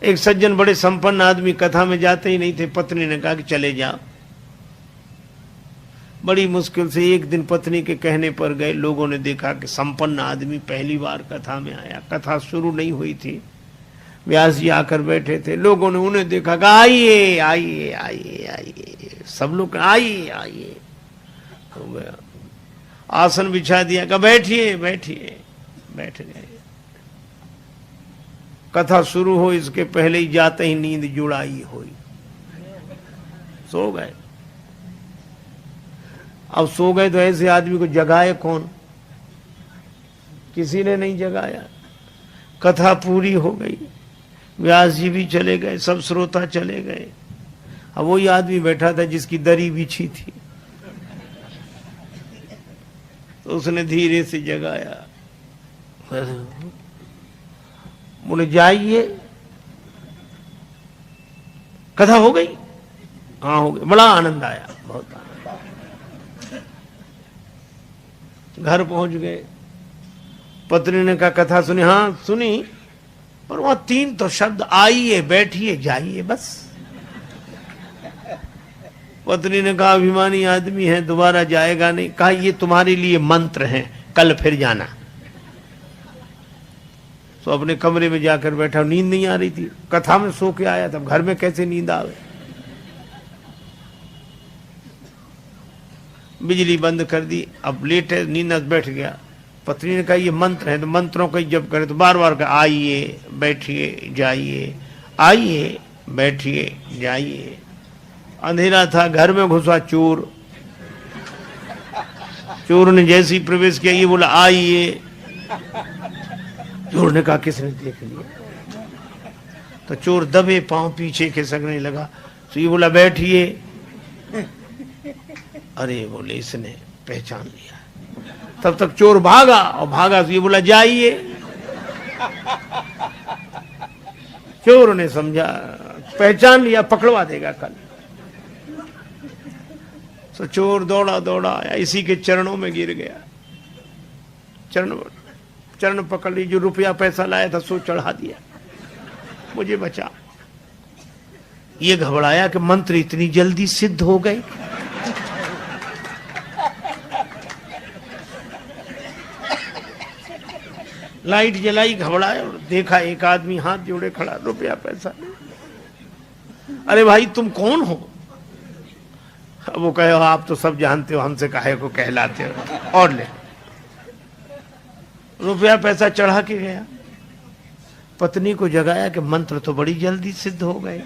एक सज्जन बड़े संपन्न आदमी कथा में जाते ही नहीं थे। पत्नी ने कहा कि चले जाओ। बड़ी मुश्किल से एक दिन पत्नी के कहने पर गए। लोगों ने देखा कि संपन्न आदमी पहली बार कथा में आया। कथा शुरू नहीं हुई थी, व्यास जी आकर बैठे थे। लोगों ने उन्हें देखा कि आइए आइए आइए आइए, सब लोग आइए आइए। हो गया, आसन बिछा दिया, कहा बैठिए बैठिए, बैठ गए। कथा शुरू हो इसके पहले ही जाते ही नींद जुड़ाई हुई, सो गए। अब सो गए तो ऐसे आदमी को जगाए कौन? किसी ने नहीं जगाया। कथा पूरी हो गई, व्यास जी भी चले गए, सब श्रोता चले गए। अब वही आदमी बैठा था जिसकी दरी बिछी थी, तो उसने धीरे से जगाया। बोले जाइए, कथा हो गई? हाँ हो गई। बड़ा आनंद आया, बहुत आनंद। घर पहुंच गए। पत्नी ने कहा कथा सुनी? हाँ सुनी, पर वहां 3 तो शब्द, आइए बैठिए जाइए, बस। पत्नी ने कहा अभिमानी आदमी है, दोबारा जाएगा नहीं। कहा ये तुम्हारे लिए मंत्र हैं, कल फिर जाना। तो अपने कमरे में जाकर बैठा, नींद नहीं आ रही थी, कथा में सो के आया, तब घर में कैसे नींद आवे। बिजली बंद कर दी, अब लेटे, नींद बैठ गया। पत्नी ने कहा ये मंत्र है, तो मंत्रों का जप करे, तो बार बार कहा आइए बैठिए जाइए, आइए बैठिए जाइए। अंधेरा था, घर में घुसा चोर। चोर ने जैसे ही प्रवेश किया, ये बोला आइए। चोर ने कहा किसने देख लिया? तो चोर दबे पांव पीछे खिसकने लगा, तो ये बोला बैठिए। अरे बोले इसने पहचान लिया। तब तक चोर भागा, और भागा तो ये बोला जाइए। चोर ने समझा, पहचान लिया, पकड़वा देगा कल। तो चोर दौड़ा दौड़ा आया, इसी के चरणों में गिर गया। चरण पकड़ ली, जो रुपया पैसा लाया था सो चढ़ा दिया, मुझे बचा। ये घबराया कि मंत्र इतनी जल्दी सिद्ध हो गए। लाइट जलाई, घबराया और देखा एक आदमी हाथ जोड़े खड़ा, रुपया पैसा नहीं। अरे भाई तुम कौन हो? वो कहे आप तो सब जानते हो, हमसे काहे को कहलाते हो, और ले। रुपया पैसा चढ़ा के गया। पत्नी को जगाया कि मंत्र तो बड़ी जल्दी सिद्ध हो गए।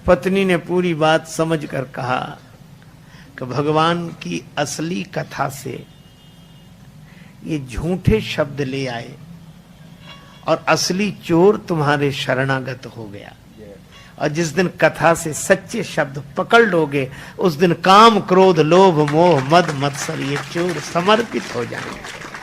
पत्नी ने पूरी बात समझकर कहा कि भगवान की असली कथा से ये झूठे शब्द ले आए, और असली चोर तुम्हारे शरणागत हो गया। और जिस दिन कथा से सच्चे शब्द पकड़ लोगे, उस दिन काम क्रोध लोभ मोह मद मत्सर ये चोर समर्पित हो जाएंगे।